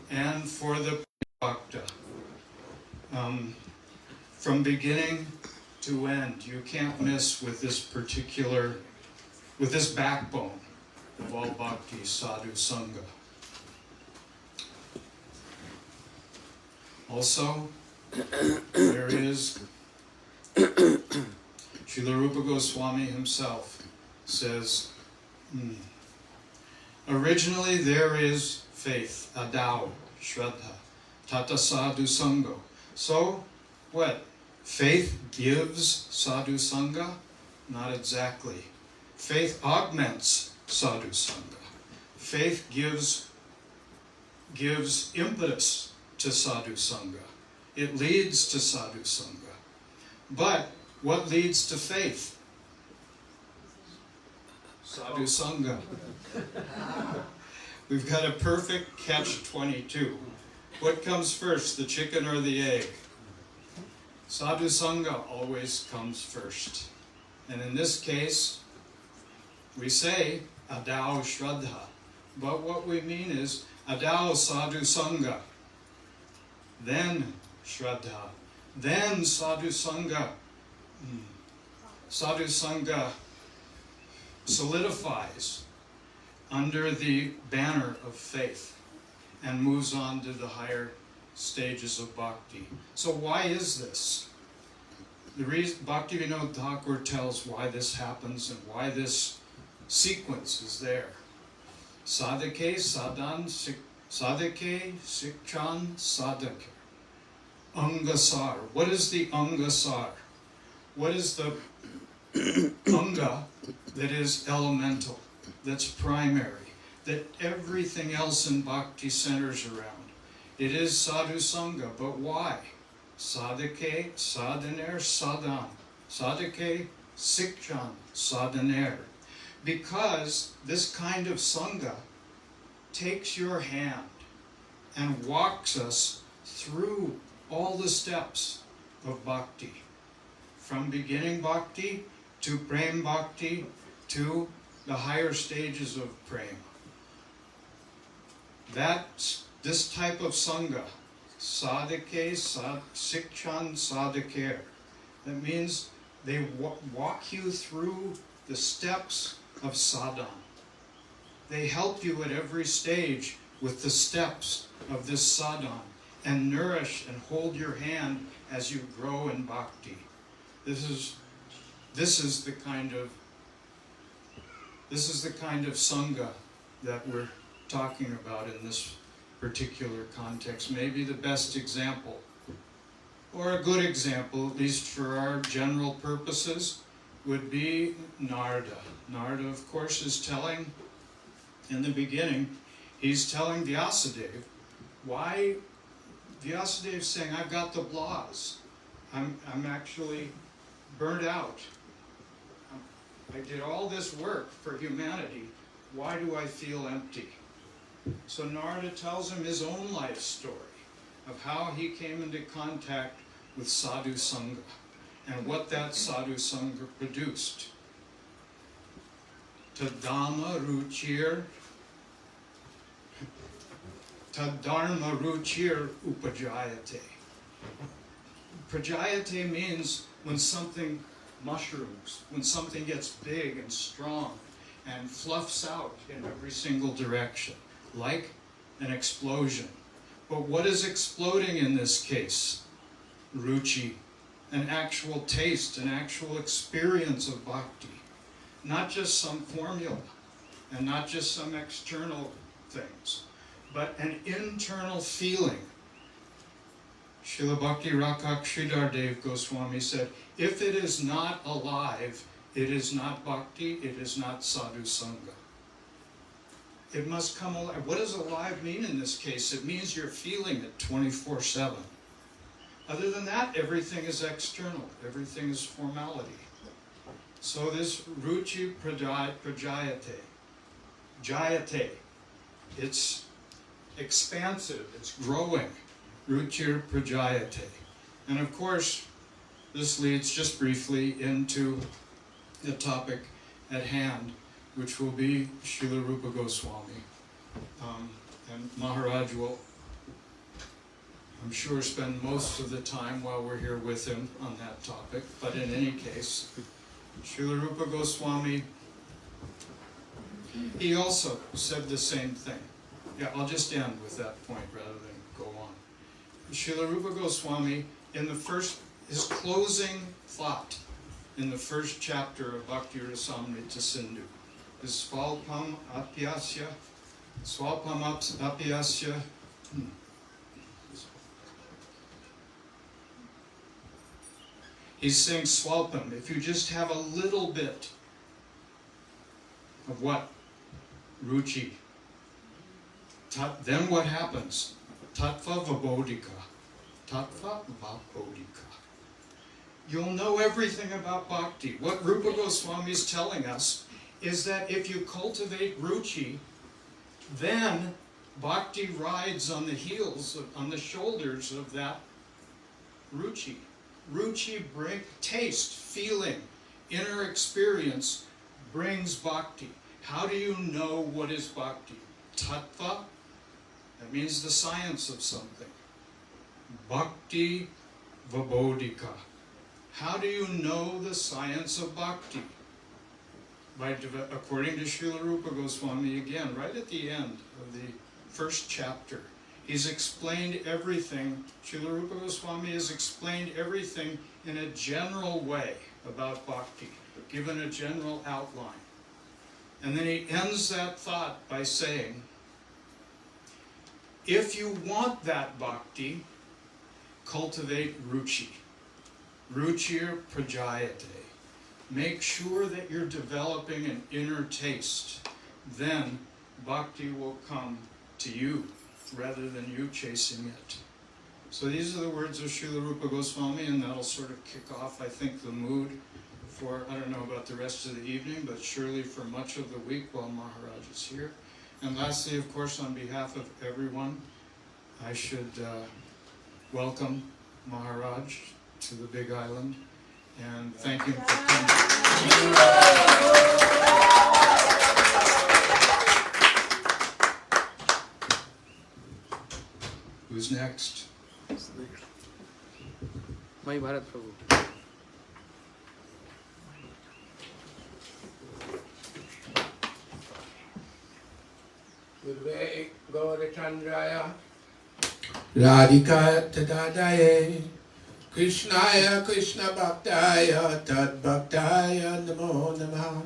and for the bhakta. From beginning to end, you can't miss with this backbone of all bhakti, sadhu sangha. Also, there is Srila Rupa Goswami himself says, originally there is faith, adao, shraddha, tata sadhu sangha. So, what? Faith gives sadhu sangha? Not exactly. Faith augments sadhu sangha. Faith gives impetus to sadhu sangha. It leads to sadhu sangha. But what leads to faith? Sadhu sangha. We've got a perfect catch-22. What comes first, the chicken or the egg? Sadhu sangha always comes first. And in this case, we say adao shraddha. But what we mean is adao sadhu sangha. Then shraddha. Then sadhu sangha. Sadhu sangha solidifies under the banner of faith and moves on to the higher stages of bhakti. So why is this? The reason Bhaktivinoda Thakur tells why this happens and why this sequence is there. Sadhake sikchan sadhake. Angasar. What is the angasar? What is the anga that is elemental, that's primary, that everything else in bhakti centers around? It is sadhu sangha, but why? Sadhake, sadhaner, sadhan. Sadhake, sikchan, sadhaner. Because this kind of sangha takes your hand and walks us through all the steps of bhakti. From beginning bhakti to prem bhakti to the higher stages of prema. This type of sangha, sadhake, sikchan, sadhaker, that means they walk you through the steps of sadhana. They help you at every stage with the steps of this sadhana and nourish and hold your hand as you grow in bhakti. This is the kind of sangha that we're talking about in this particular context. Maybe the best example, or a good example, at least for our general purposes, would be Narada. Narada, of course, is telling, in the beginning, he's telling Vyasadeva why. Vyasadev's saying, I've got the blahs. I'm actually burnt out. I did all this work for humanity. Why do I feel empty? So Narada tells him his own life story of how he came into contact with sadhu sangha and what that sadhu sangha produced. Tadama ruchir, tadharma ruchir upajayate. Prajayate means when something mushrooms, when something gets big and strong and fluffs out in every single direction, like an explosion. But what is exploding in this case? Ruchi, an actual taste, an actual experience of bhakti. Not just some formula, and not just some external things, but an internal feeling. Srila Bhakti Rakak Sridhar Dev Goswami said, if it is not alive, it is not bhakti, it is not sadhu sangha. It must come alive. What does alive mean in this case? It means you're feeling it 24/7. Other than that, everything is external. Everything is formality. So this ruchi prajayate, jayate, it's expansive, it's growing. Ruchir prajayate. And of course, this leads just briefly into the topic at hand, which will be Srila Rupa Goswami. And Maharaj will I'm sure spend most of the time while we're here with him on that topic, but in any case, Srila Rupa Goswami, he also said the same thing. Yeah, I'll just end with that point rather than go on. Srila Rupa Goswami, in his closing thought in the first chapter of Bhakti Rasamrita Sindhu, is Swalpam Apyasya, He's saying Swalpam, if you just have a little bit of what? Ruchi. Then what happens? Tattva Vabodhika. Tattva Vabodhika. You'll know everything about bhakti. What Rupa Goswami is telling us is that if you cultivate ruchi, then bhakti rides on the heels, on the shoulders of that ruchi. Ruchi taste, feeling, inner experience brings bhakti. How do you know what is bhakti? Tattva, that means the science of something. Bhakti Vabodhika. How do you know the science of bhakti? According to Srila Rupa Goswami, again, right at the end of the first chapter, he's explained everything. Srila Rupa Goswami has explained everything in a general way about bhakti, given a general outline. And then he ends that thought by saying, if you want that bhakti, cultivate ruchi. Ruchir prajayate. Make sure that you're developing an inner taste. Then bhakti will come to you rather than you chasing it. So these are the words of Srila Rupa Goswami, and that'll sort of kick off, I think, the mood for, I don't know about the rest of the evening, but surely for much of the week while Maharaj is here. And lastly, of course, on behalf of everyone, I should welcome Maharaj to the Big Island and thank him for coming. Who's next? My Bharat Prabhu. Urve Gaurachandraya Radhika Tadadaye Krishnaya Krishna Bhaktaya Tad Bhaktaya Namo Namaha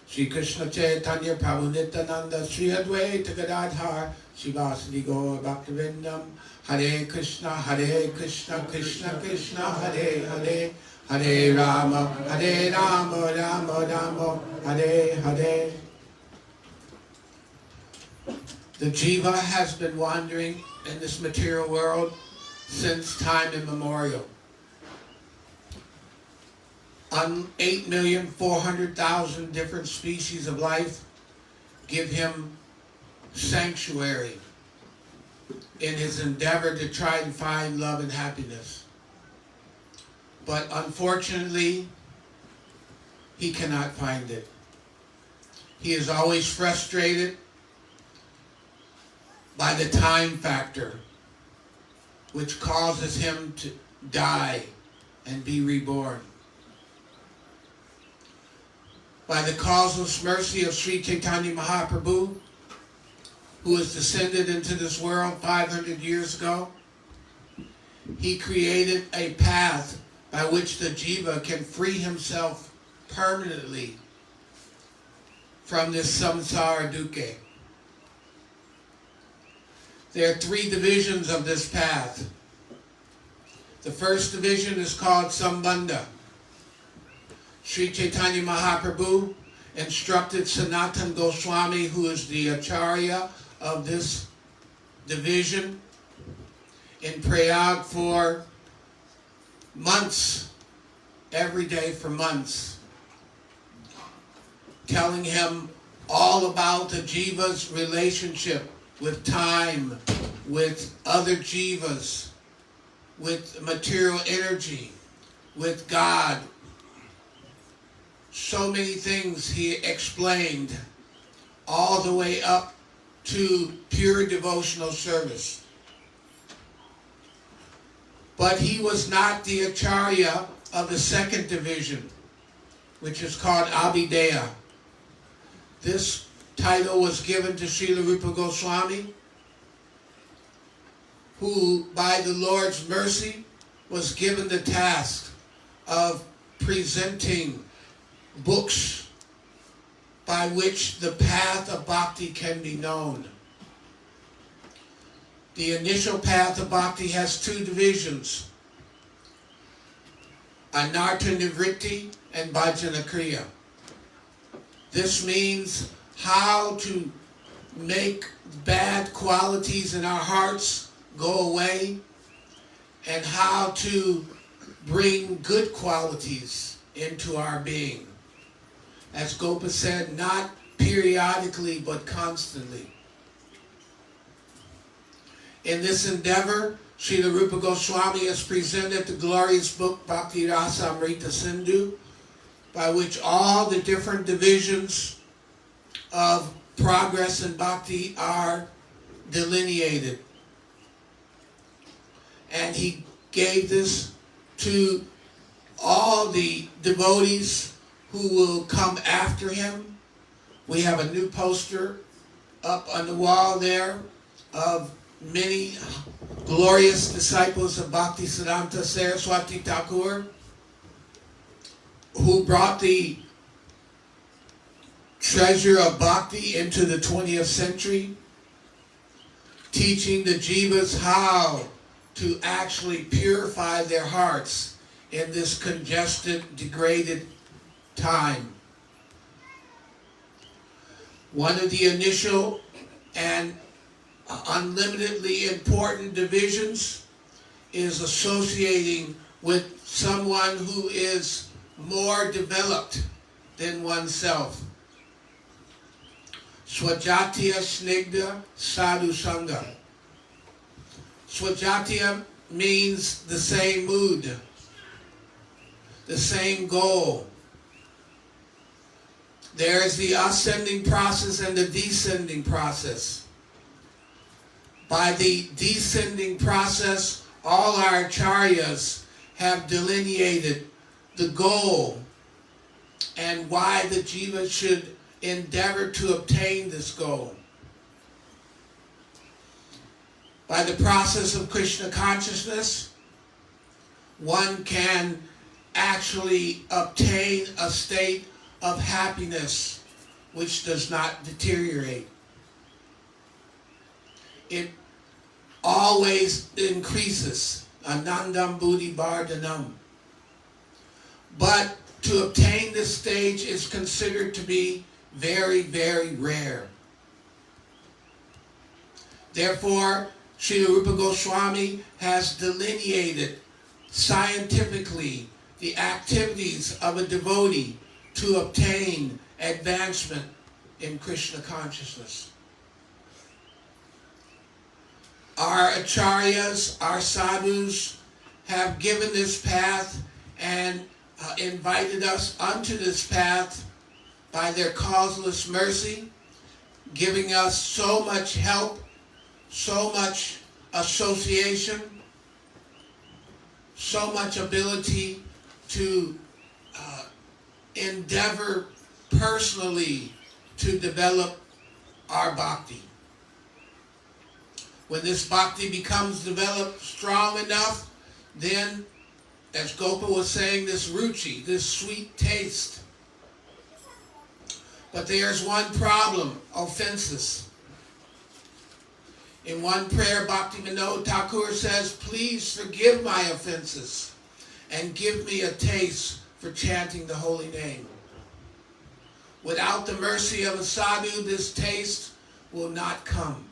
Shri Krishna Chaitanya Prabhu Nityananda Shri Advaita Gadadhar Shivasadi Gaur Bhaktivinoda Hare Krishna Krishna Krishna Hare Hare Hare Rama Rama Rama Hare Hare. The jiva has been wandering in this material world since time immemorial. 8,400,000 different species of life give him sanctuary in his endeavor to try and find love and happiness. But unfortunately, he cannot find it. He is always frustrated by the time factor, which causes him to die and be reborn. By the causeless mercy of Sri Chaitanya Mahaprabhu, who has descended into this world 500 years ago, he created a path by which the jiva can free himself permanently from this samsara dukkha. There are 3 divisions of this path. The first division is called Sambandha. Sri Chaitanya Mahaprabhu instructed Sanatana Goswami, who is the Acharya of this division, in Prayag for months, every day for months, telling him all about the jiva's relationship with time, with other jivas, with material energy, with God. So many things he explained, all the way up to pure devotional service. but he was not the Acharya of the second division, which is called Abhideya. This title was given to Srila Rupa Goswami, who by the Lord's mercy was given the task of presenting books by which the path of bhakti can be known. The initial path of bhakti has two divisions, Anartha Nivritti and Bhajana Kriya. This means how to make bad qualities in our hearts go away and how to bring good qualities into our being. As Gopa said, not periodically but constantly. In this endeavor, Srila Rupa Goswami has presented the glorious book Bhakti Rasa Amrita Sindhu, by which all the different divisions of progress in bhakti are delineated. And he gave this to all the devotees who will come after him. We have a new poster up on the wall there of many glorious disciples of Bhaktisiddhanta Saraswati Thakur, who brought the treasure of bhakti into the 20th century, teaching the jivas how to actually purify their hearts in this congested, degraded time. One of the initial and unlimitedly important divisions is associating with someone who is more developed than oneself. Swajatiya Snigdha Sadhu Sangha. Swajatiya means the same mood, the same goal. There is the ascending process and the descending process. By the descending process, all our acharyas have delineated the goal and why the jiva should endeavor to obtain this goal. By the process of Krishna consciousness, one can actually obtain a state of happiness which does not deteriorate. It always increases. Anandam buddhi bardhanam. But to obtain this stage is considered to be very, very rare. Therefore, Srila Rupa Goswami has delineated scientifically the activities of a devotee to obtain advancement in Krishna consciousness. Our acharyas, our sadhus, have given this path and invited us unto this path by their causeless mercy, giving us so much help, so much association, so much ability to endeavor personally to develop our bhakti. When this bhakti becomes developed strong enough, then, as Gopa was saying, this ruchi, this sweet taste. But there's one problem, offenses. In one prayer, Bhakti Vinod Thakur says, please forgive my offenses and give me a taste for chanting the holy name. Without the mercy of a sadhu, this taste will not come.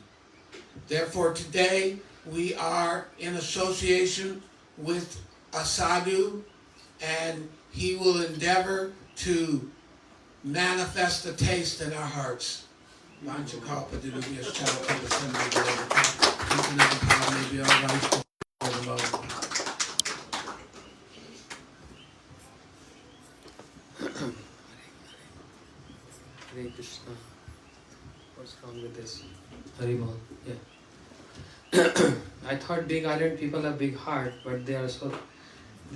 Therefore, today we are in association with a sadhu, and he will endeavor to manifest the taste in our hearts. Hare Krishna. What's wrong with this? Hari Bol. Yeah. I thought big island people have big heart, but they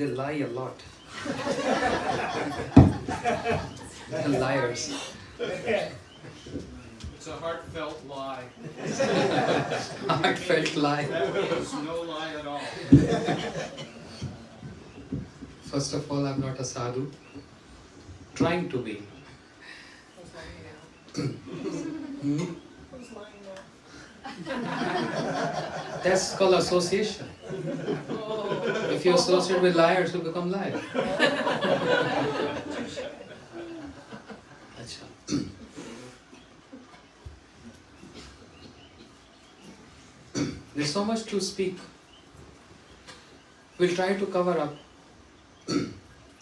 lie a lot. They're liars. It's a heartfelt lie. Heartfelt lie. That means no lie at all. First of all, I'm not a sadhu. Trying to be. That's called association. If you associate with liars, you become liar. Achha. There's so much to speak. We'll try to cover up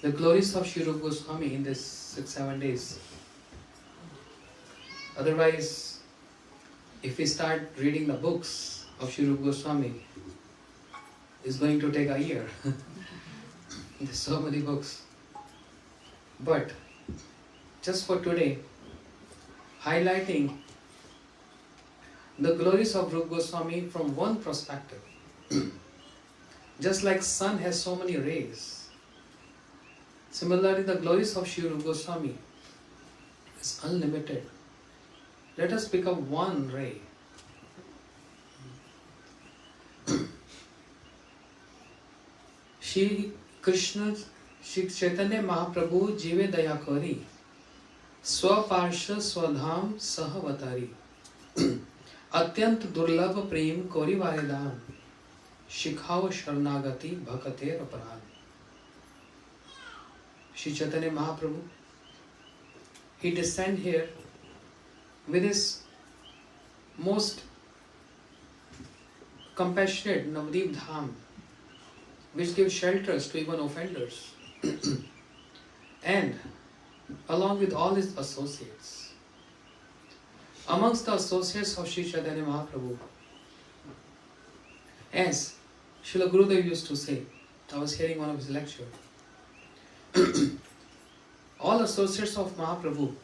the glories of Srila Goswami in this 6-7 days. Otherwise, if we start reading the books of Srila Goswami, it's going to take a year. There's so many books. But just for today, highlighting the glories of Rupa Goswami from one perspective. Just like sun has so many rays, similarly the glories of Sri Rupa Goswami is unlimited. Let us pick up one ray. Shri Krishna, Shri Chaitanya Mahaprabhu Jive Daya Kari, Swaparsha Swadham Sahavatari, Atyant Durlabh Prem Kori Varedan, Shikhav Sharnagati Bhakater Aparan. Shri Chaitanya Mahaprabhu, he descended here with his most compassionate Navdeep Dham, which gives shelters to even offenders, and along with all his associates. Amongst the associates of Shri Chaitanya Mahaprabhu, as Srila Gurudev used to say, I was hearing one of his lectures, all associates of Mahaprabhu,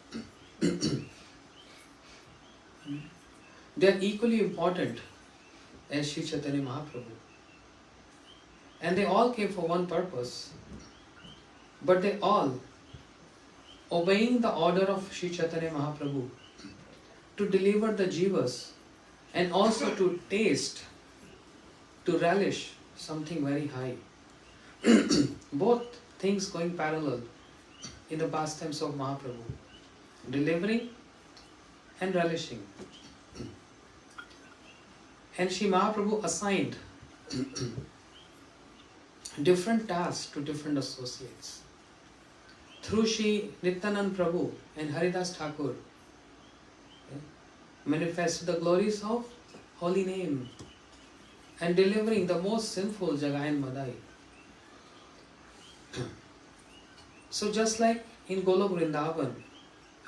they are equally important as Shri Chaitanya Mahaprabhu. And they all came for one purpose, but they all obeying the order of Shri Chaitanya Mahaprabhu to deliver the jivas and also to taste, to relish something very high. Both things going parallel in the pastimes of Mahaprabhu, delivering and relishing. And Shri Mahaprabhu assigned different tasks to different associates. Through Shri Nityanand Prabhu and Haridas Thakur, manifested the glories of holy name and delivering the most sinful Jagai and Madai. So just like in Golok Vrindavan,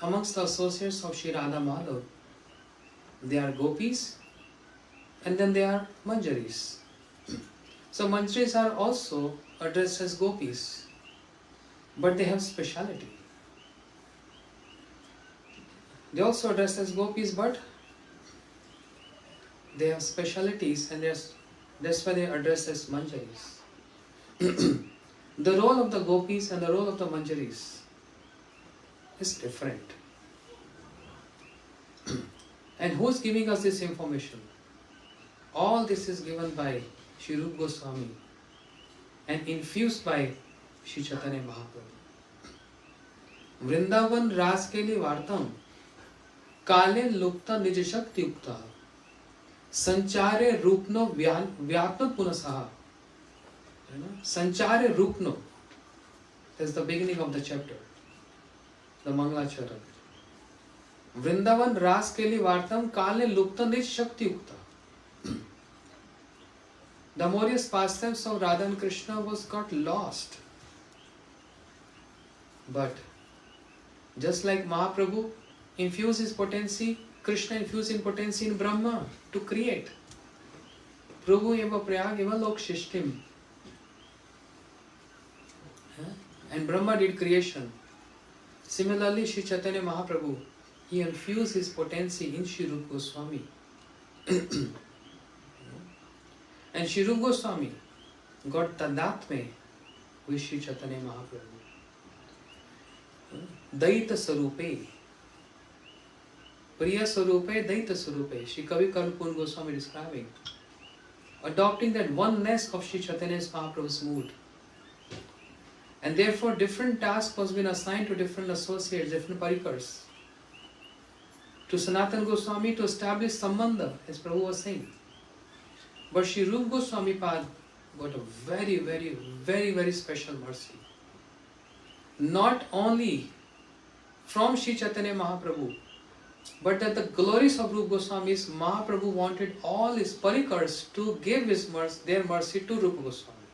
amongst the associates of Shri Radha Madhav, they are gopis and then they are manjaris. So manjaris are also addressed as gopis, but they have speciality. They also addressed as gopis, but they have specialities, and that's why they are addressed as manjaris. The role of the gopis and the role of the manjaris is different. And who is giving us this information? All this is given by Sri Rupa Goswami and infused by Sri Chaitanya Mahaprabhu. Vrindavan Raskeli Vartam Kale Lukta Nij Shakti Ukta Sanchare Rupno Vyatma Punasaha. Sanchare Rupno. That's the beginning of the chapter, the Mangalacharan. Vrindavan Raskeli Vartam Kale Lukta Nij Shakti Ukta. The glorious pastimes of Radha and Krishna got lost. But just like Mahaprabhu infused his potency, Krishna infused his potency in Brahma to create. Prabhu eva prayag eva lok shishtim. And Brahma did creation. Similarly, Sri Chaitanya Mahaprabhu, he infused his potency in Sri Rupa Goswami. And Shri Rupa Goswami got Tadatme with Shri Chaitanya Mahaprabhu. Daita Sarupe. Priya Sarupe, Daita Sarupe. Shri Kavi Karupun Goswami describing. Adopting that oneness of Shri Chaitanya Mahaprabhu's mood. And therefore different task was been assigned to different associates, different parikars. To Sanatana Goswami to establish Sambandha, as Prabhu was saying. But Shri Rupa Goswami Pad got a very, very, very, very special mercy. Not only from Shri Chaitanya Mahaprabhu, but that the glories of Rupa Goswami's Mahaprabhu wanted all his parikars to give their mercy to Rupa Goswami.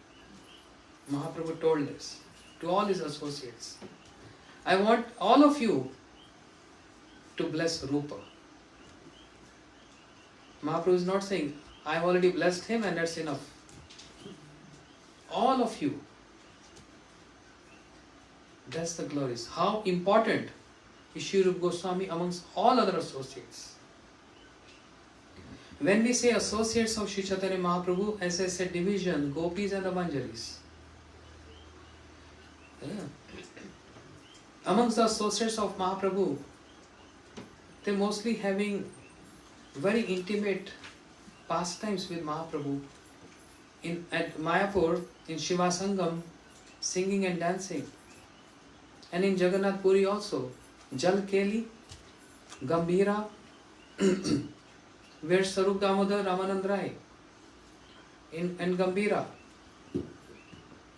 Mahaprabhu told this to all his associates. I want all of you to bless Rupa. Mahaprabhu is not saying, I have already blessed him and that's enough. All of you. That's the glories. How important is Shri Rupa Goswami amongst all other associates. When we say associates of Shri Chaitanya Mahaprabhu, as I said, division, gopis and the manjaris. Amongst the associates of Mahaprabhu, they mostly having very intimate pastimes with Mahaprabhu. At Mayapur, in Shiva Sangam, singing and dancing. And in Jagannath Puri also, Jal Keli, Gambhira, where Sarup Damodar Ramanand Rai, and Gambhira,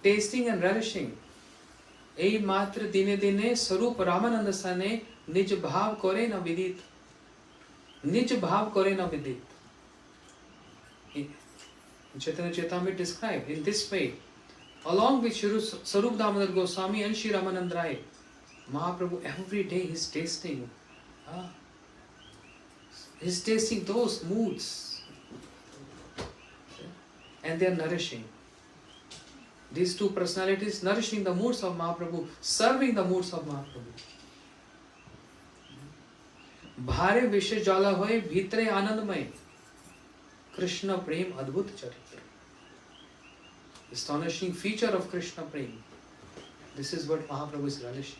tasting and relishing. Ei matra dine dine Sarup Ramananda Sane Nij Bhav Kore na Vidit. Nij Bhav Kore na Vidit. Chaitanya Chaitamrita described in this way, along with Sarup Damodar Goswami and Shri Ramanand Rai, Mahaprabhu every day is tasting. He's tasting those moods. And they are nourishing. These two personalities nourishing the moods of Mahaprabhu, serving the moods of Mahaprabhu. Bhare Vishe Jala Hoy Bhitre Anandmay Krishna Prem Adbhut Charitra. Astonishing feature of Krishna Prem. This is what Mahaprabhu is relishing.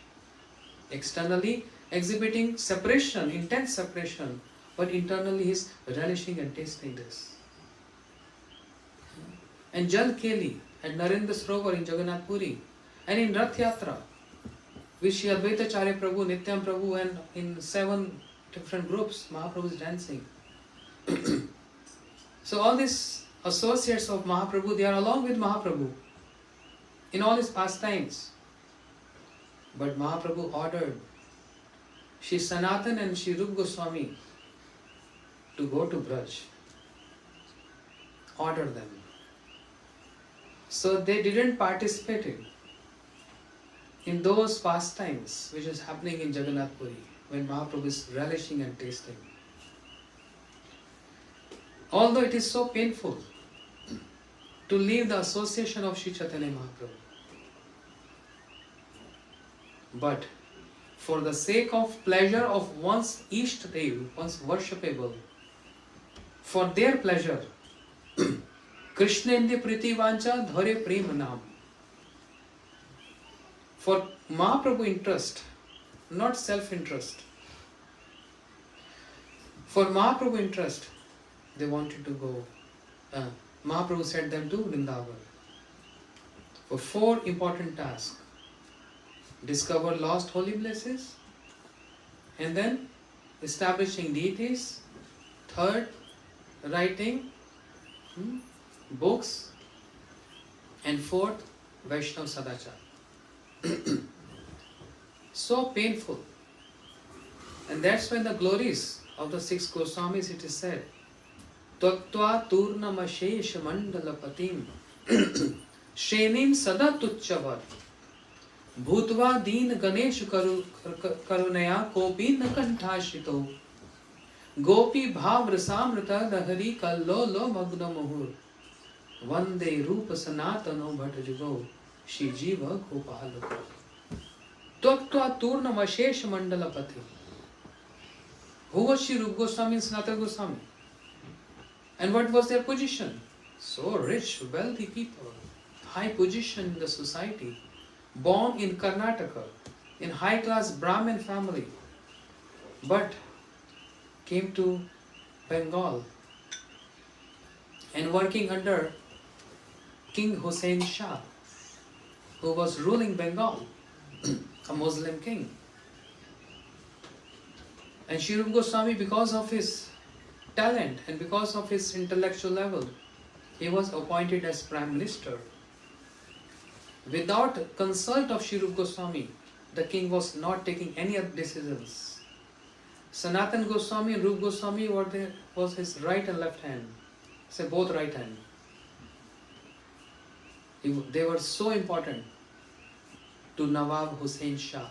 Externally exhibiting separation, intense separation, but internally he is relishing and tasting this. And Jal Keli at Narendra Sarovar in Jagannath Puri, and in Rath Yatra with Shri Advaita Acharya Prabhu, Nityam Prabhu, and in 7 different groups Mahaprabhu is dancing. So all these associates of Mahaprabhu, they are along with Mahaprabhu in all his pastimes. But Mahaprabhu ordered Shri Sanatan and Shri Rupa Goswami to go to Braj. Ordered them. So they didn't participate in those pastimes which is happening in Jagannath Puri when Mahaprabhu is relishing and tasting. Although it is so painful to leave the association of Shri Chaitanya Mahaprabhu, but for the sake of pleasure of one's Ishtadev, one's worshipable, for their pleasure, Krishna indi priti vancha dhare prem naam. For Mahaprabhu interest, not self-interest. For Mahaprabhu interest, they wanted to go. Mahaprabhu sent them to Vrindavan for 4 important tasks. Discover lost holy places, and then establishing deities. 3rd, writing books, and 4th, Vaishnav Sadachar. So painful. And that's when the glories of the 6 Goswamis, it is said, Tattva Turnam Ashesh Mandalapatim Shenim Sada Tuchavar Bhutva Deen Ganesh Karunaya Kopi Nakantashito Gopi Bhav Rasamrita Dahari Kallolo Magna Muhur Vande Rupa Sanatano Bhatajugo Shri Jiva Gopalo Tattva Turnam Ashesh Mandalapatim. Who was Shri Rupa Goswami and Sanatana Goswami? And what was their position? So rich, wealthy people, high position in the society, born in Karnataka, in high-class Brahmin family, but came to Bengal and working under King Hussain Shah, who was ruling Bengal, a Muslim king. And Sri Rupa Goswami, because of his talent and because of his intellectual level, he was appointed as Prime Minister. Without consult of Sri Rupa Goswami, the king was not taking any other decisions. Sanatan Goswami and Rupa Goswami was his right and left hand. Say both right hand. They were so important to Nawab Hussain Shah,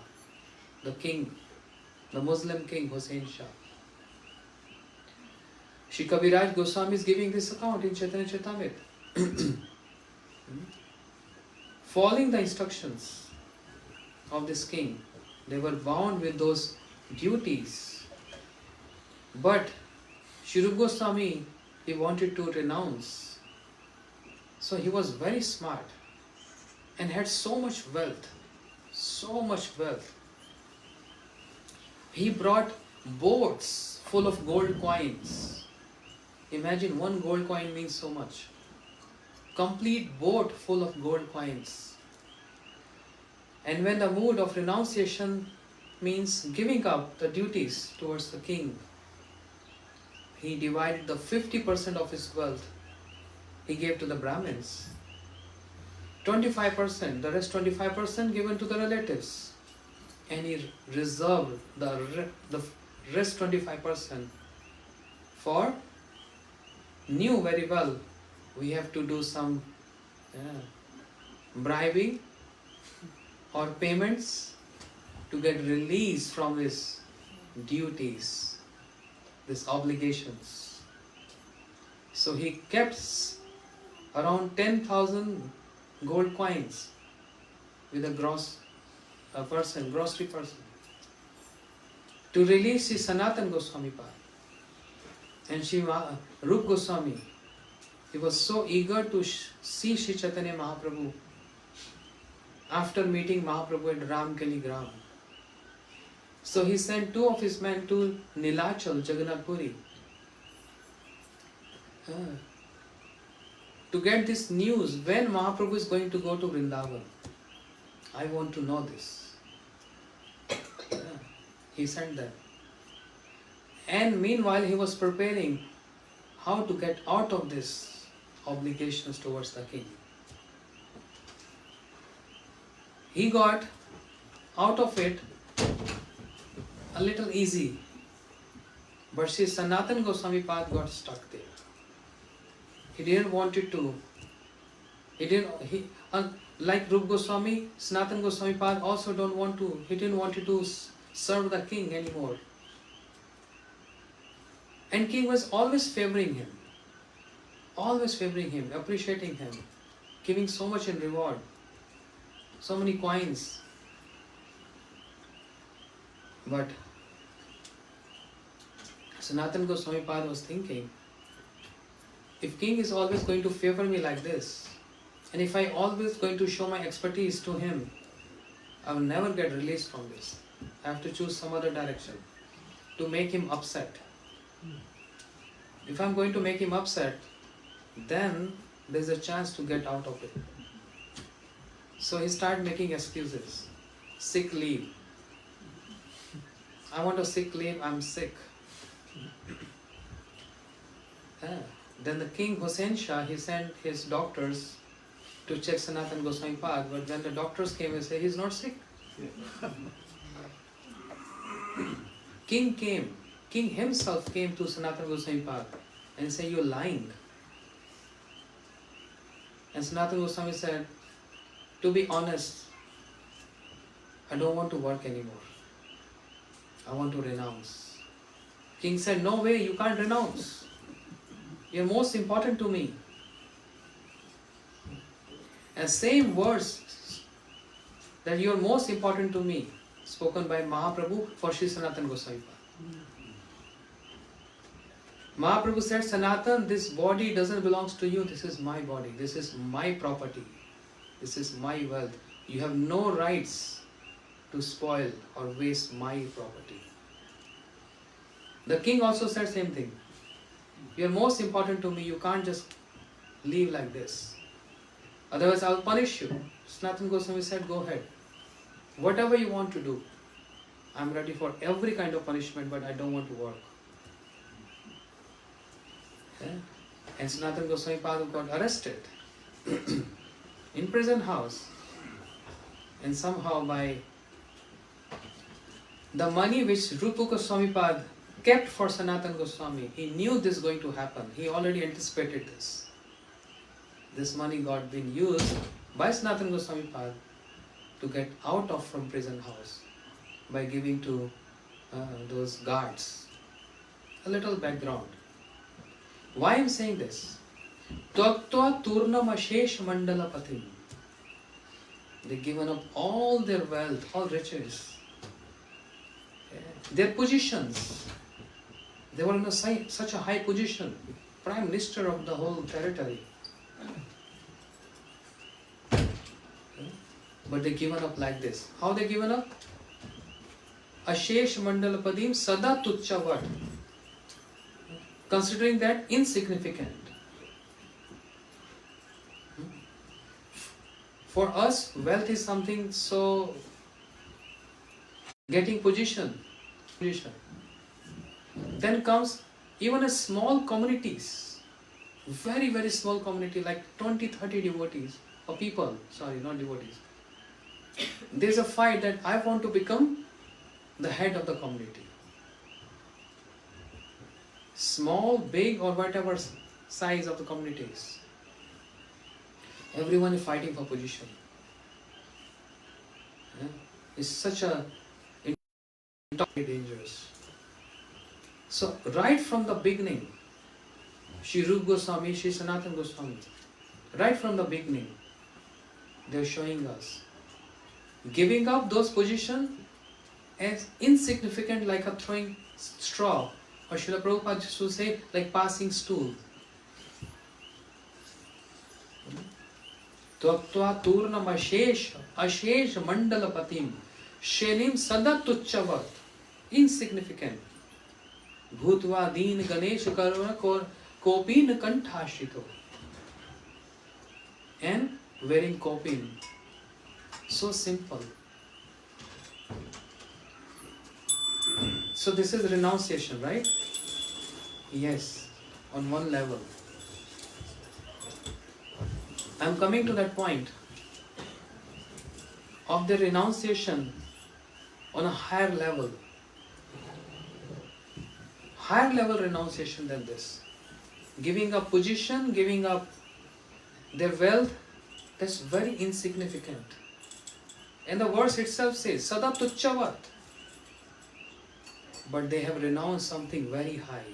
the king, the Muslim king Hussain Shah. Shri Kaviraj Goswami is giving this account in Chaitanya Charitamrita. Following the instructions of this king, they were bound with those duties. But Shri Rupa Goswami, he wanted to renounce. So he was very smart and had so much wealth, so much wealth. He brought boats full of gold coins. Imagine one gold coin means so much. Complete boat full of gold coins. And when the mood of renunciation means giving up the duties towards the king, he divided the 50% of his wealth. He gave to the Brahmins. 25%, the rest 25% given to the relatives. And he reserved the rest 25% for, knew very well, we have to do some bribing or payments to get released from his duties, these obligations. So he kept around 10,000 gold coins with a grocery person, to release his Sanatan Goswami Pad. And Shri Rupa Goswami, he was so eager to see Shri Chaitanya Mahaprabhu after meeting Mahaprabhu at Ramkali Gram. So he sent two of his men to Nilachal, Jagannath Puri, to get this news when Mahaprabhu is going to go to Vrindavan. I want to know this. He sent them. And meanwhile he was preparing how to get out of this obligations towards the king. He got out of it a little easy, but Sri Sanatan Goswami Pad got stuck there. He didn't want it to. Like Rupa Goswami, Sanatan Goswami Pad also don't want to. He didn't want it to serve the king anymore. And king was always favoring him, appreciating him, giving so much in reward, so many coins. But Sanatan Goswami Pad was thinking, if king is always going to favor me like this, and if I always going to show my expertise to him, I will never get released from this. I have to choose some other direction to make him upset. If I'm going to make him upset, then there's a chance to get out of it. So he started making excuses. Sick leave. I want a sick leave, I'm sick. Then the king Hussain Shah, he sent his doctors to check Sanatan Goswami Pad, but when the doctors came and said he's not sick. King himself came to Sanatan Goswami Pad and said, you're lying. And Sanatan Goswami said, to be honest, I don't want to work anymore. I want to renounce. King said, no way, you can't renounce. You're most important to me. And same words that you're most important to me, spoken by Mahaprabhu for Sri Sanatan Goswami Pad. Mahaprabhu said, Sanatan, this body doesn't belong to you. This is my body. This is my property. This is my wealth. You have no rights to spoil or waste my property. The king also said same thing. You are most important to me. You can't just leave like this. Otherwise, I will punish you. Sanatana Goswami said, go ahead. Whatever you want to do. I am ready for every kind of punishment, but I don't want to work. Yeah? And Sanatana Goswami Pada got arrested in prison house. And somehow by the money which Rupa Goswami Pada kept for Sanatana Goswami, he knew this going to happen. He already anticipated this. This money got been used by Sanatana Goswami Pada to get out of from prison house by giving to those guards. A little background. Why I am saying this? Tyaktva turnam ashesh mandala patim. They given up all their wealth, all riches, their positions. They were in such a high position, Prime Minister of the whole territory. But they given up like this. How they given up? Ashesh mandala padim sada tuchchavat. Considering that insignificant. For us, wealth is something so getting position. Then comes even a small communities, very, very small community like 20-30 devotees or people, sorry, not devotees. There's a fight that I want to become the head of the community. Small, big or whatever size of the communities. Everyone is fighting for position. It's such a dangerous. So right from the beginning, Sri Rupa Goswami, Sri Sanatana Goswami, right from the beginning, they're showing us giving up those positions as insignificant like a throwing straw, or Srila Prabhupada used to say like passing stool. Tyaktva turnam ashesh mandala patim shenim sada tuchchavat. Insignificant. Bhutva deen ganesh karuna kopin kanthashito. And wearing kopin. So simple. So this is renunciation, right? Yes, on one level. I am coming to that point of the renunciation on a higher level. Higher level renunciation than this. Giving up position, giving up their wealth, that's very insignificant. And the verse itself says, Sada tuchchavat. But they have renounced something very high.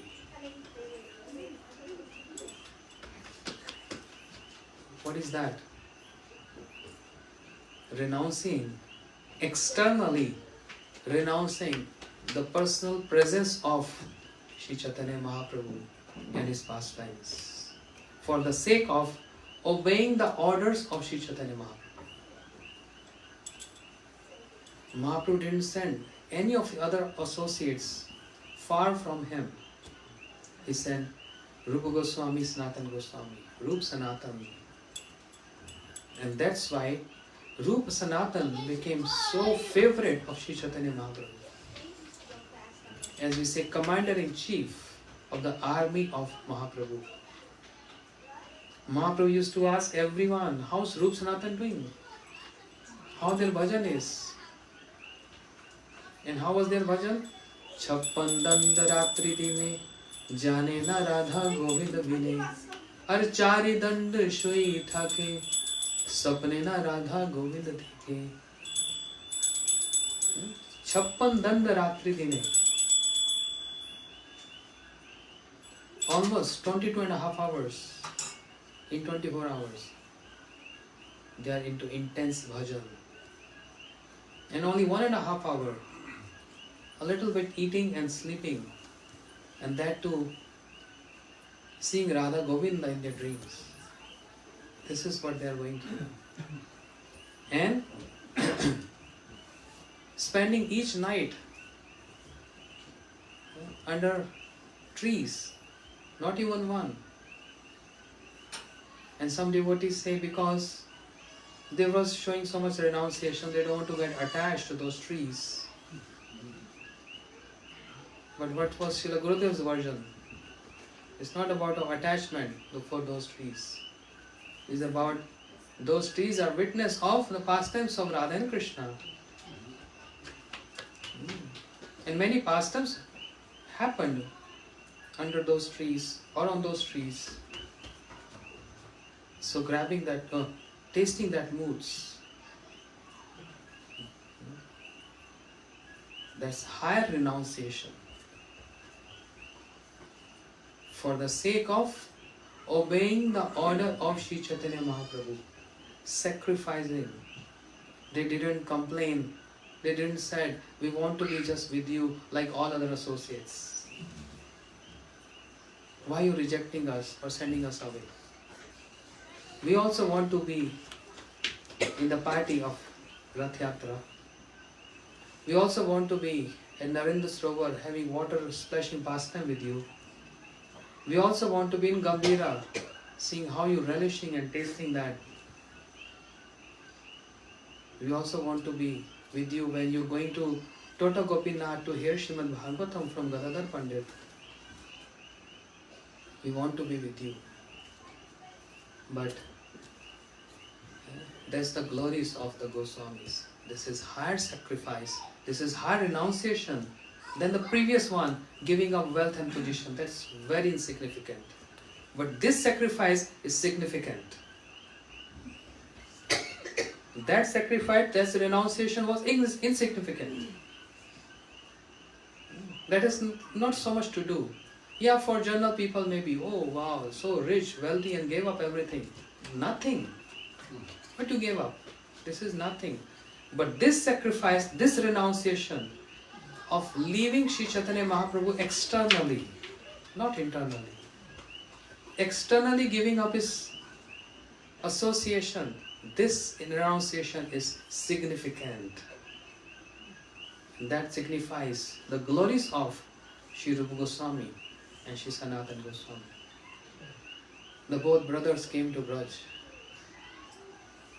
What is that? Renouncing, externally renouncing the personal presence of Sri Chaitanya Mahaprabhu and his pastimes for the sake of obeying the orders of Sri Chaitanya Mahaprabhu. Mahaprabhu didn't send any of the other associates far from him. He sent Rupa Goswami, Sanatana Goswami, Rupa Sanatana. And that's why Rupa Sanatana became so favorite of Sri Chaitanya Mahaprabhu. As we say, commander-in-chief of the army of Mahaprabhu. Mahaprabhu used to ask everyone, how's Rupa Sanatana doing? How their bhajan is? And how was their bhajan? Chappan dand ratri dine, jane na radha govind bine, ar chari dand shoi thake, sapne na radha govind dekhe. Chappan dand ratri dine. Almost 22.5 hours in 24 hours. They are into intense bhajan. And only 1.5 hours, a little bit eating and sleeping, and that too seeing Radha Govinda in their dreams. This is what they are going through. And spending each night under trees, not even one. And some devotees say because they were showing so much renunciation, they don't want to get attached to those trees. But what was Srila Gurudev's version? It's not about our attachment for those trees. It's about those trees are witness of the pastimes of Radha and Krishna. And many pastimes happened under those trees or on those trees. So grabbing that, tasting that moods, that's higher renunciation. For the sake of obeying the order of Sri Chaitanya Mahaprabhu, sacrificing. They didn't complain. They didn't say, we want to be just with you like all other associates. Why are you rejecting us or sending us away? We also want to be in the party of Rath Yatra. We also want to be at Narendra Sarovar having water splashing pastime with you. We also want to be in Gambhira, seeing how you're relishing and tasting that. We also want to be with you when you're going to Tota Gopinath to hear Srimad Bhagavatam from Gadadhar Pandit. We want to be with you. But that's the glories of the Goswamis. This is higher sacrifice. This is higher renunciation than the previous one, giving up wealth and position. That's very insignificant. But this sacrifice is significant. That sacrifice, that renunciation was insignificant. That is not so much to do. Yeah, for general people maybe, oh wow, so rich, wealthy and gave up everything. Nothing. What you gave up? This is nothing. But this sacrifice, this renunciation of leaving Sri Chaitanya Mahaprabhu externally, not internally. Externally giving up his association, this renunciation is significant. That signifies the glories of Sri Rupa Goswami and Sri Sanatana Goswami. The both brothers came to Braj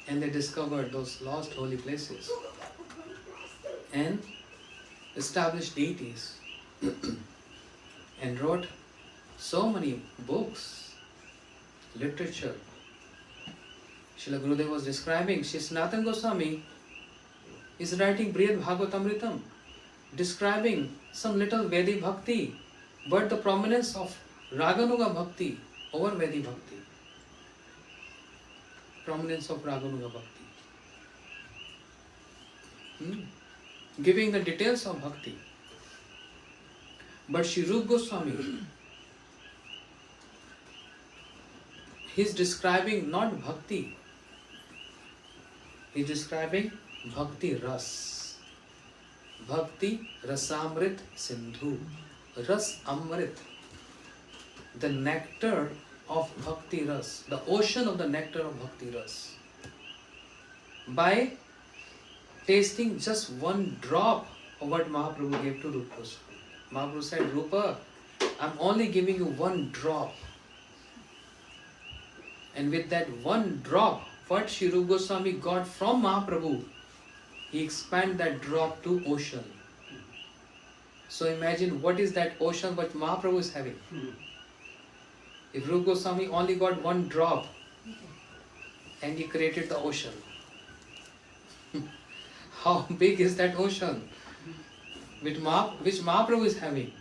and they discovered those lost holy places and established deities and wrote so many books, literature. Srila Gurudev was describing, Sri Sanatana Goswami is writing Brihad Bhagavatamritam, describing some little Vedic Bhakti, but the prominence of Raganuga Bhakti over Vedic Bhakti. Prominence of Raganuga Bhakti. Giving the details of Bhakti. But Sri Rupa Goswami, he is describing not Bhakti, he is describing Bhakti Ras. Bhakti Rasamrit Sindhu. Ras Amrit. The nectar of Bhakti Ras. The ocean of the nectar of Bhakti Ras. By tasting just one drop of what Mahaprabhu gave to Rupa Goswami. Mahaprabhu said, Rupa, I'm only giving you one drop. And with that one drop, what Sri Rupa Goswami got from Mahaprabhu, he expanded that drop to ocean. So imagine what is that ocean what Mahaprabhu is having. If Rupa Goswami only got one drop and he created the ocean, how big is that ocean which Mahaprabhu is having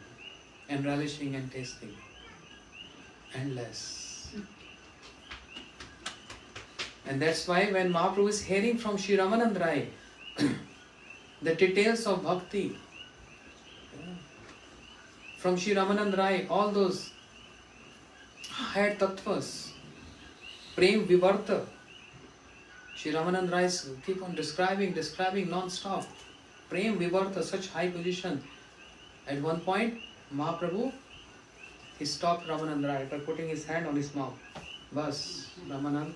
and relishing and tasting? Endless. And that's why when Mahaprabhu is hearing from Sri Ramanand Rai the details of bhakti, from Sri Ramanand Rai, all those higher tattvas, Prem Vivarta, Sri Ramanand Rai keep on describing non-stop. Prem Vivarta, such high position. At one point, Mahaprabhu he stopped Ramanand Rai by putting his hand on his mouth. Bas, Ramanand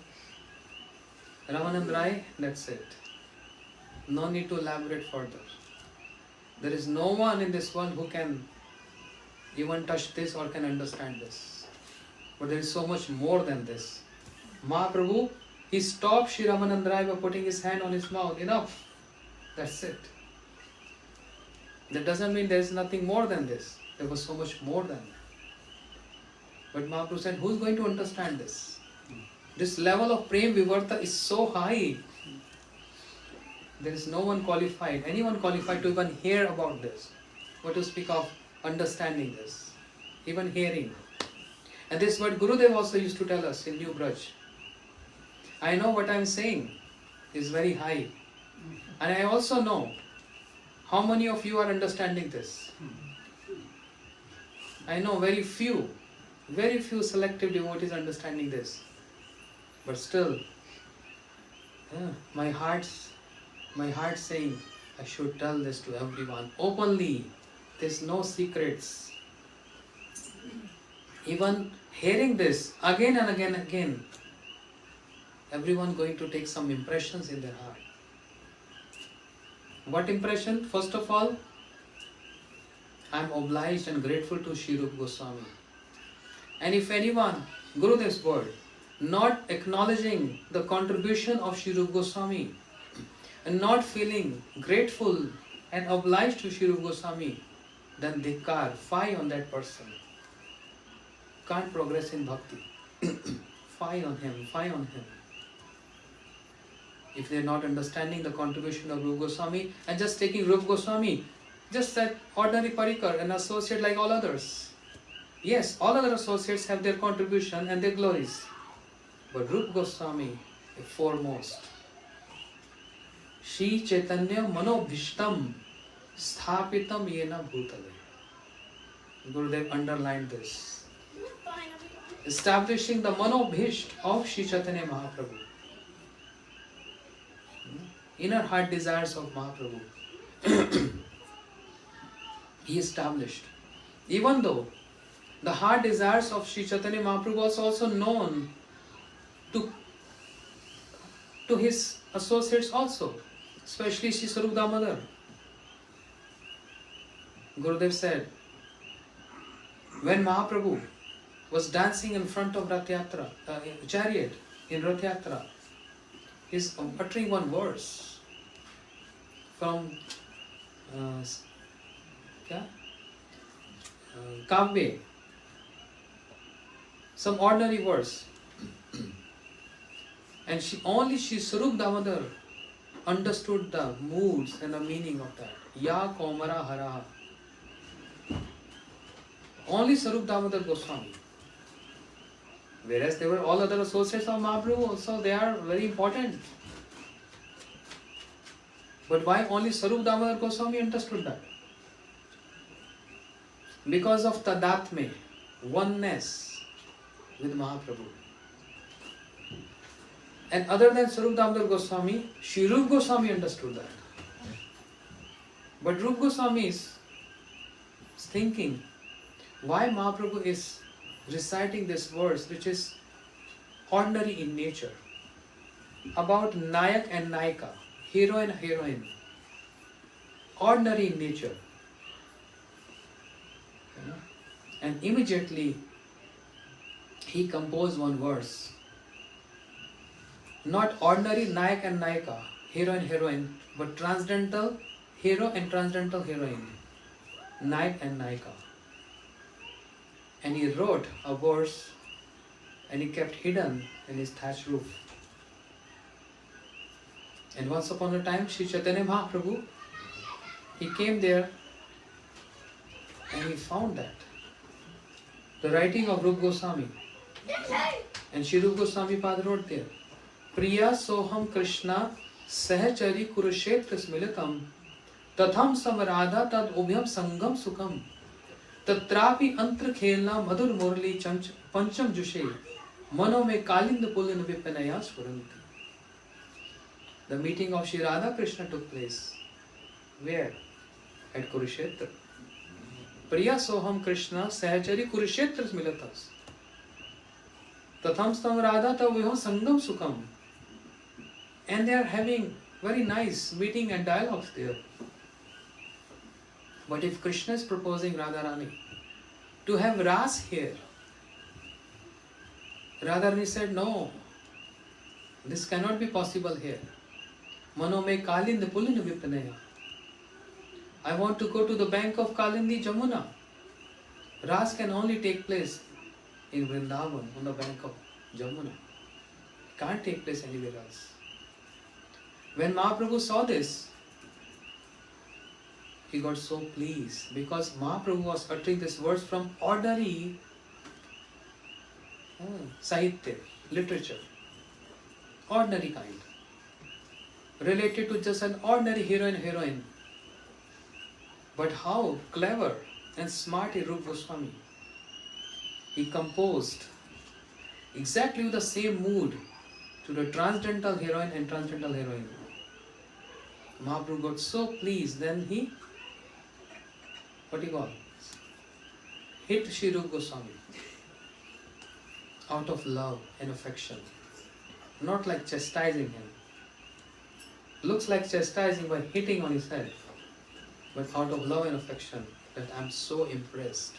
Rai, that's it. No need to elaborate further. There is no one in this world who can even touch this or can understand this. But there is so much more than this. Mahaprabhu, he stopped Sri Ramanand Rai by putting his hand on his mouth. Enough. That's it. That doesn't mean there is nothing more than this. There was so much more than that. But Mahaprabhu said, who's going to understand this? This level of Prem Vivarta is so high. There is no one qualified, anyone qualified to even hear about this. What to speak of understanding this, even hearing. And this is what Gurudev also used to tell us in New Braj. I know what I am saying is very high. And I also know how many of you are understanding this. I know very few selective devotees understanding this. But still, my heart saying, I should tell this to everyone openly. There's no secrets. Even hearing this again and again, everyone going to take some impressions in their heart. What impression? First of all, I am obliged and grateful to Sri Rupa Goswami. And if anyone, Gurudev's word, not acknowledging the contribution of Sri Rupa Goswami and not feeling grateful and obliged to Sri Rupa Goswami, then dhikkar, fie on that person. Can't progress in bhakti. Fie on him. If they are not understanding the contribution of Rupa Goswami and just taking Rupa Goswami, just that ordinary parikar, an associate like all others. Yes, all other associates have their contribution and their glories. But Rupa Goswami is foremost. Shri Chaitanya Manobhishtam Sthapitam Yena Bhutale. Gurudev underlined this. Establishing the Manobhisht of Shri Chaitanya Mahaprabhu. Inner heart desires of Mahaprabhu. He established. Even though the heart desires of Shri Chaitanya Mahaprabhu was also known to his associates also, especially Shri Sarup Damodar. Gurudev said, when Mahaprabhu was dancing in front of Rath Yatra, chariot in Rath Yatra, he's uttering one verse from Kavya, some ordinary verse. And only Shri Sarup Damodar understood the moods and the meaning of that. Ya Komara Haraha. Only Sarup Damodar Goswami. Whereas there were all other associates of Mahaprabhu also, they are very important. But why only Sarup Damodar Goswami understood that? Because of Tadatme, oneness with Mahaprabhu. And other than Sarup Damodar Goswami, Shri Rupa Goswami understood that. But Rupa Goswami is thinking, why Mahaprabhu is reciting this verse which is ordinary in nature, about Nayak and Nayika, hero and heroine, ordinary in nature. And immediately he composed one verse. Not ordinary Nayak and Nayika, hero and heroine, but transcendental hero and transcendental heroine, Nayak and Nayika. And he wrote a verse and he kept hidden in his thatched roof. And once upon a time, Sri Chaitanya Mahaprabhu, he came there and he found that. The writing of Rupa Goswami. And Sri Rupa Goswami Pad wrote there, Priya soham Krishna sahachari kurushetra smilitam tatham samarada tad ubhyam sangam sukham tatrapi antra khelna madhur murli pancham jushe mano me kalind pulin vipanaya swaranti. The meeting of Shri Radha Krishna took place. Where? At Kurukshetra. Priya soham Krishna sahachari kurukshetra milatas. Tatham stam radha taviham sangam sukham. And they are having very nice meeting and dialogues there. But if Krishna is proposing Radharani to have ras here, Radharani said, no, this cannot be possible here. Mano me kalindi pulin vipanaya. I want to go to the bank of Kalindi Jamuna. Ras can only take place in Vrindavan on the bank of Jamuna. It can't take place anywhere else. When Mahaprabhu saw this, he got so pleased because Mahaprabhu was uttering this words from ordinary sahitya, literature, ordinary kind, related to just an ordinary heroine. But how clever and smart is Rupa Goswami. He composed exactly with the same mood to the transcendental heroine and transcendental heroine. Mahaprabhu got so pleased, then he, hit Sri Rupa Goswami out of love and affection. Not like chastising him. Looks like chastising by hitting on his head. But out of love and affection, that I'm so impressed.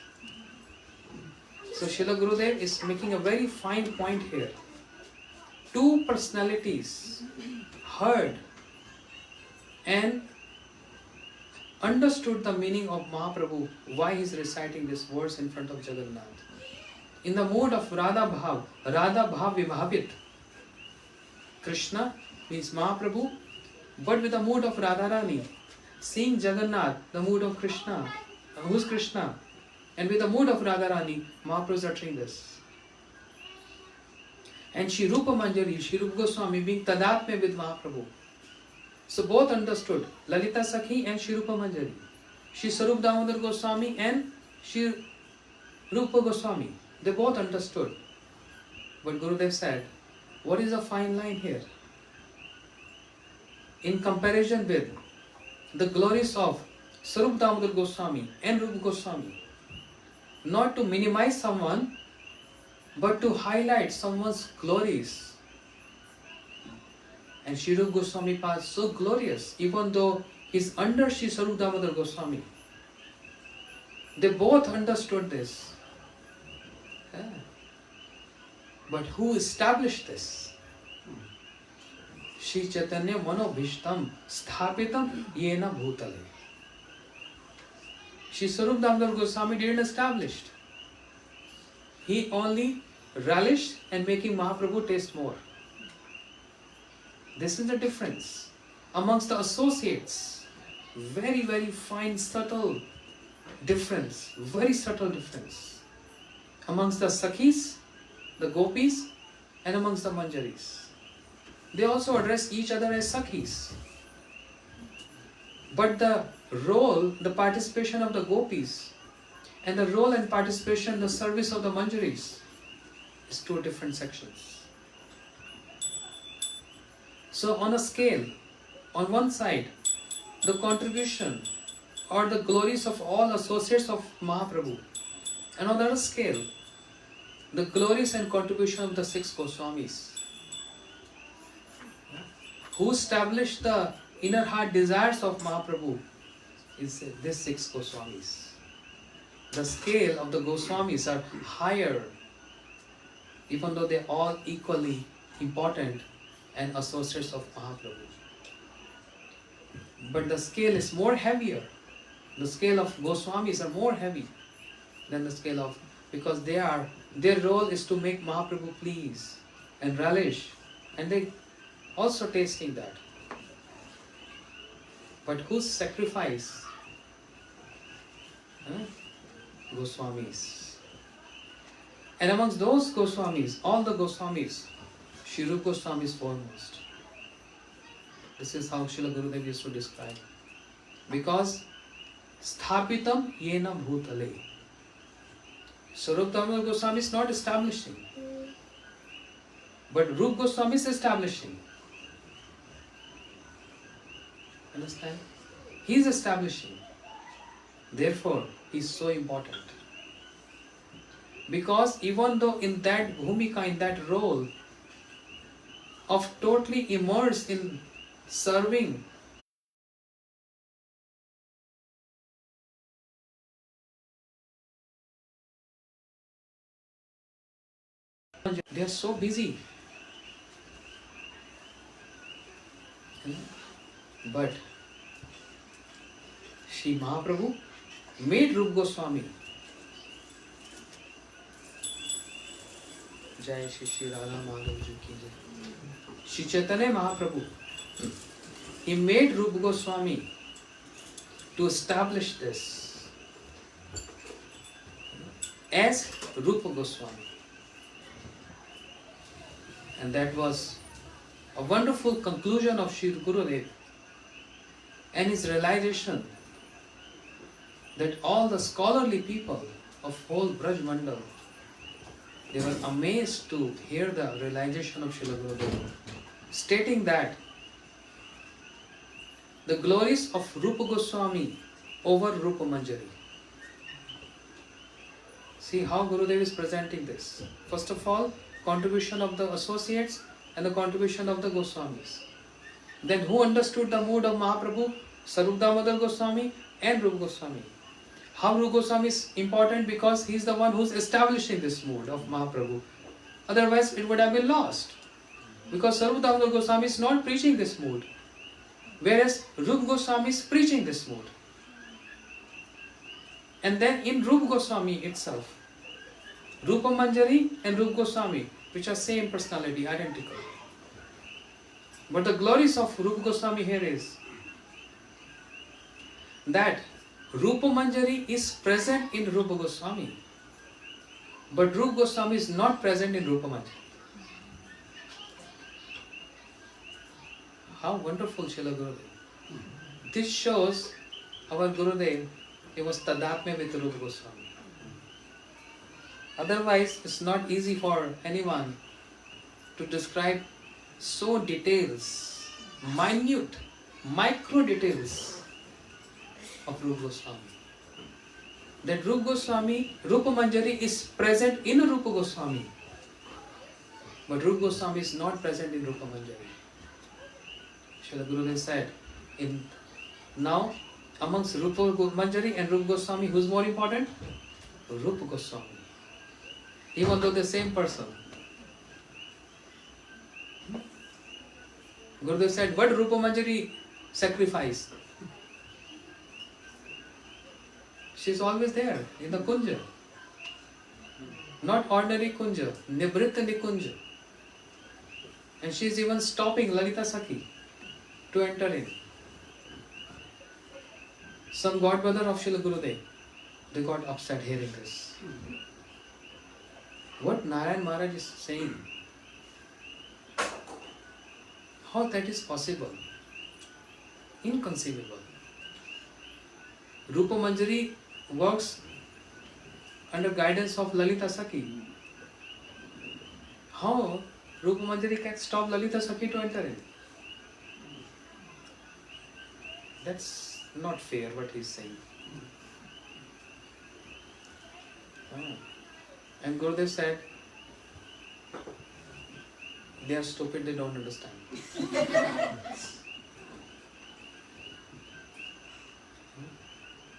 So Srila Gurudev is making a very fine point here. Two personalities heard and understood the meaning of Mahaprabhu, why he is reciting this verse in front of Jagannath. In the mood of Radha Bhav Vibhavit. Krishna means Mahaprabhu, but with the mood of Radharani. Seeing Jagannath, the mood of Krishna, who's Krishna, and with the mood of Radharani, Mahaprabhu is uttering this. And Shri Rupa Manjari, Shri Rupa Goswami being Tadatme with Mahaprabhu. So both understood, Lalita Sakhi and Shri Rupa Manjari, Shri Sarup Damodar Goswami and Shri Rupa Goswami. They both understood. But Gurudev said, what is the fine line here? In comparison with the glories of Sarup Damodar Goswami and Rupa Goswami, not to minimize someone, but to highlight someone's glories. And Shri Rupa Goswami was so glorious, even though he's under Shri Sarup Damodar Goswami. They both understood this. Yeah. But who established this? Shri Chaitanya Manobhishtam Sthapitam Yena Bhutale. Shri Sarup Damodar Goswami didn't establish. He only relished and making Mahaprabhu taste more. This is the difference amongst the associates. Very, very fine, subtle difference. Very subtle difference. Amongst the Sakhis, the Gopis, and amongst the Manjaris. They also address each other as Sakhis. But the role, the participation of the Gopis, and the role and participation in the service of the Manjaris is two different sections. So on a scale, on one side, the contribution or the glories of all associates of Mahaprabhu, and on the other scale, the glories and contribution of the 6 Goswamis, who established the inner heart desires of Mahaprabhu, is this 6 Goswamis. The scale of the Goswamis are higher, even though they are all equally important and associates of Mahaprabhu. But the scale is more heavier. The scale of Goswamis are more heavy than the scale of, because their role is to make Mahaprabhu please and relish, and they also tasting that. But whose sacrifice? Goswamis. And amongst those Goswamis, all the Goswamis, Shri Rupa Goswami is foremost. This is how Srila Gurudev used to describe. Because Sthapitam Yena Bhutale. Sarup Damodar Goswami is not establishing. But Rupa Goswami is establishing. Understand? He is establishing. Therefore, he is so important. Because even though in that bhumika, in that role of totally immersed in serving, they are so busy. But Shri Mahaprabhu made Rupa Goswami. Jai Shri Shri Radha Madhav Ji ki Jai. Shri Chaitanya Mahaprabhu, he made Rupa Goswami to establish this as Rupa Goswami. And that was a wonderful conclusion of Shri Gurudev and his realization that all the scholarly people of whole Braj Mandal, they were amazed to hear the realization of Srila Gurudev, stating that the glories of Rupa Goswami over Rupa Manjari. See how Gurudev is presenting this. First of all, contribution of the associates and the contribution of the Goswamis. Then who understood the mood of Mahaprabhu? Sarup Damodar Goswami and Rupa Goswami. How Rupa Goswami is important? Because he is the one who is establishing this mood of Mahaprabhu. Otherwise it would have been lost. Because Sarup Damodar Goswami is not preaching this mood. Whereas Rupa Goswami is preaching this mood. And then in Rupa Goswami itself, Rupa Manjari and Rupa Goswami, which are same personality, identical. But the glories of Rupa Goswami here is that Rupa Manjari is present in Rupa Goswami, but Rupa Goswami is not present in Rupa Manjari. How wonderful Srila Gurudev. This shows our Gurudev, he was Tadatmya with Rupa Goswami. Otherwise, it's not easy for anyone to describe so details, minute, micro details of Rupa Goswami. That Rupa Goswami, Rupa Manjari is present in Rupa Goswami, but Rupa Goswami is not present in Rupa Manjari. Srila Gurudev said, now amongst Rupa Manjari and Rupa Goswami, who is more important? Rupa Goswami. Even though the same person. Gurudev said, what Rupa Manjari sacrifice? She is always there in the kunja. Not ordinary kunja, Nibrita Nikunja. And she is even stopping Lalita Sakhi to enter in. Some godbrother of Srila Gurudev, they got upset hearing this. What Narayan Maharaj is saying, how that is possible? Inconceivable. Rupa Manjari works under guidance of Lalita Sakhi. How Rupa Manjari can stop Lalita Sakhi to enter in? That's not fair what he is saying. And Gurudev said, they are stupid, they don't understand.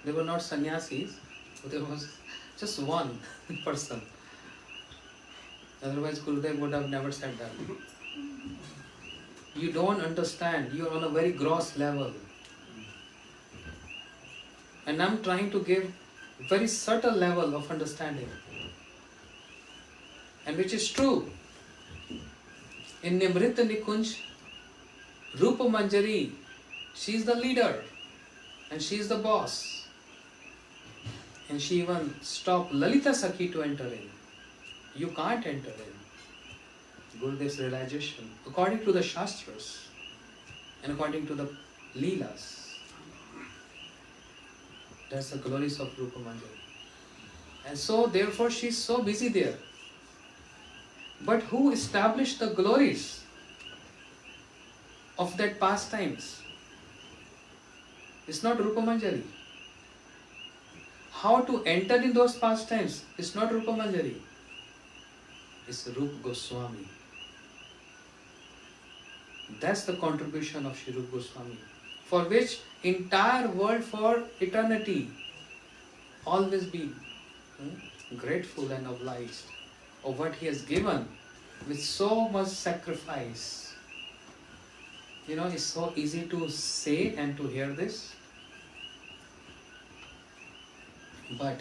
They were not sannyasis, but there was just one person. Otherwise Gurudev would have never said that. You don't understand, you are on a very gross level. And I am trying to give very subtle level of understanding. And which is true. In Nimrita Nikunj, Rupa Manjari, she is the leader and she is the boss. And she even stopped Lalita Sakhi to enter in. You can't enter in. Gurudev's realization, according to the Shastras and according to the Leelas. That's the glories of Rupa Manjari. And so therefore she is so busy there. But who established the glories of that pastimes? It's not Rupa Manjari. how to enter in those pastimes is not Rupa Manjari, it's Rupa Goswami. That's the contribution of Sri Rupa Goswami, for which entire world for eternity always be grateful and obliged of what he has given with so much sacrifice. You know, it's so easy to say and to hear this, but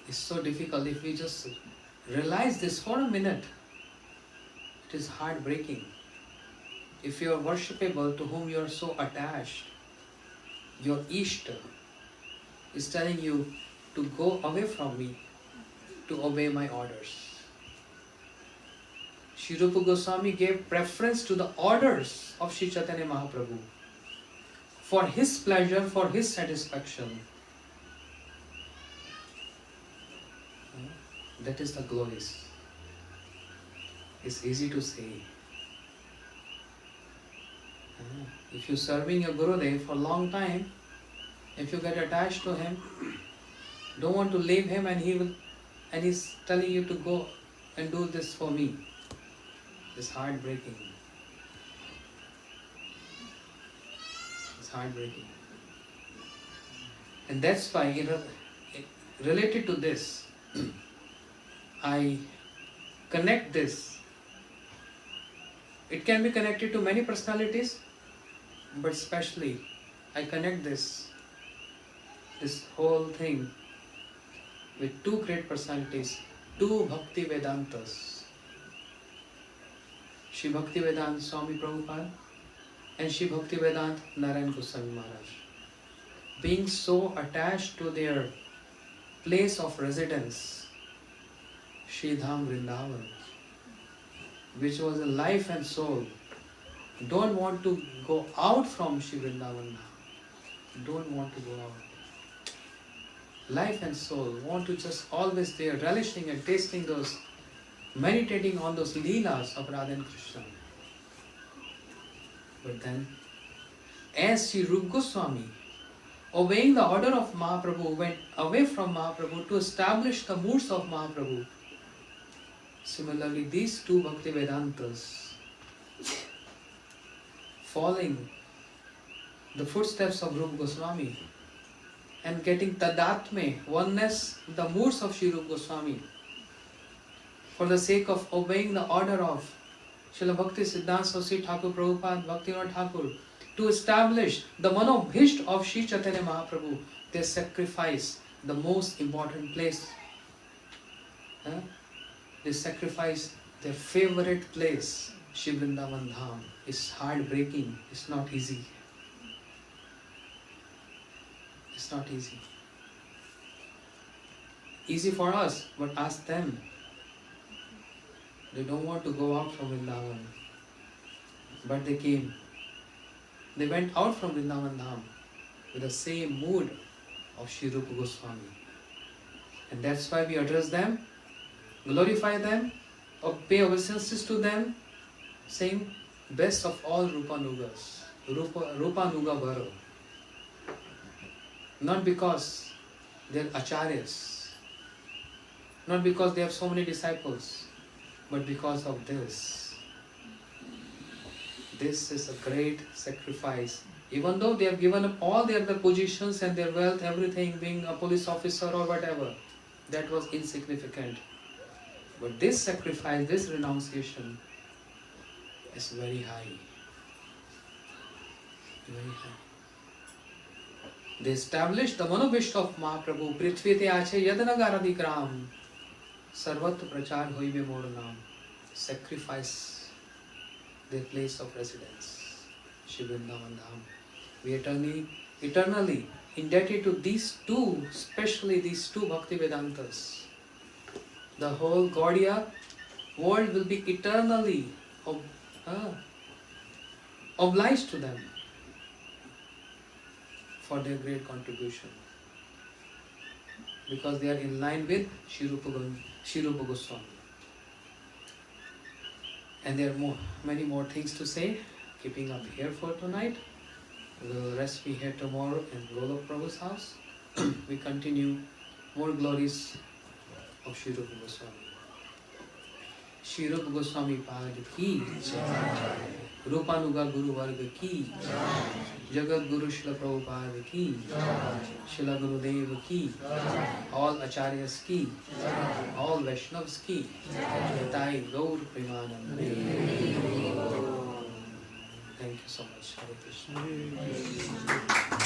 it's so difficult. If we just realize this for a minute, it is heartbreaking. If you are worshipable, to whom you are so attached, your Ishta is telling you to go away from me, to obey my orders. Sri Rupa Goswami gave preference to the orders of Sri Chaitanya Mahaprabhu for his pleasure, for his satisfaction. That is the glories. It's easy to say. If you're serving your Gurudev for a long time, if you get attached to him, don't want to leave him, and he's telling you to go and do this for me. It's heartbreaking. It's heartbreaking. And that's why, related to this, I connect this. It can be connected to many personalities, but especially I connect this whole thing with two great personalities, two Bhakti Vedantas, Shri Bhakti Vedanta Swami Prabhupada and Shri Bhakti Vedanta Narayan Goswami Maharaj. Being so attached to their place of residence, Shri Dham Vrindavan, which was a life and soul, don't want to go out from Shri Vrindavan now. Don't want to go out. Life and soul want to just always there, relishing and tasting those, meditating on those leelas of Radha and Krishna. But then, as Sri Rupa Goswami, obeying the order of Mahaprabhu, went away from Mahaprabhu to establish the moods of Mahaprabhu. Similarly, these two Bhakti Vedantas, following the footsteps of Rupa Goswami and getting tadatme, oneness, the moods of Sri Rupa Goswami, for the sake of obeying the order of Srila Bhakti Siddhanta Saraswati Thakur Prabhupada, Bhaktivinoda Thakur, to establish the manobhishta of Sri Chaitanya Mahaprabhu, they sacrifice the most important place. They sacrifice their favorite place, Shri Vrindavan Dham. It's heartbreaking. It's not easy. It's not easy. Easy for us, but ask them. They don't want to go out from Vrindavan. But they came. They went out from Vrindavan Dham with the same mood of Sri Rupa Goswami. And that's why we address them, glorify them, or pay obeisances to them, saying, best of all Rupanugas, Rupanuga Varo. Not because they're acharyas, not because they have so many disciples, but because of this. This is a great sacrifice. Even though they have given up all their other positions and their wealth, everything, being a police officer or whatever, that was insignificant. But this sacrifice, this renunciation is very high. Very high. They established the manobhishta of Mahaprabhu, Prithvi te ache yadanagaradigram, sarvatra prachar hoibe mor naam. Sacrifice their place of residence, Shri Vrindavan Dham. We eternally indebted to these two, especially these two Bhakti Vedantas. The whole Gaudiya world will be eternally obliged to them for their great contribution, because they are in line with Sri Rupa Goswami. And there are many more things to say, keeping up here for tonight. We will rest be here tomorrow in Golok Prabhu's house. we continue more glories of Sri Rupa Goswami. Sri Rupa Goswami Pad ki jai. Rupanuga Guru Varga ki jai. Jagat Guru Srila Prabhupada ki jai. Srila Gurudev ki jai. All Acharyas ki jai. All Vaishnavas ki jai. Jai Gaur Premanande. Thank you so much. Hare Krishna.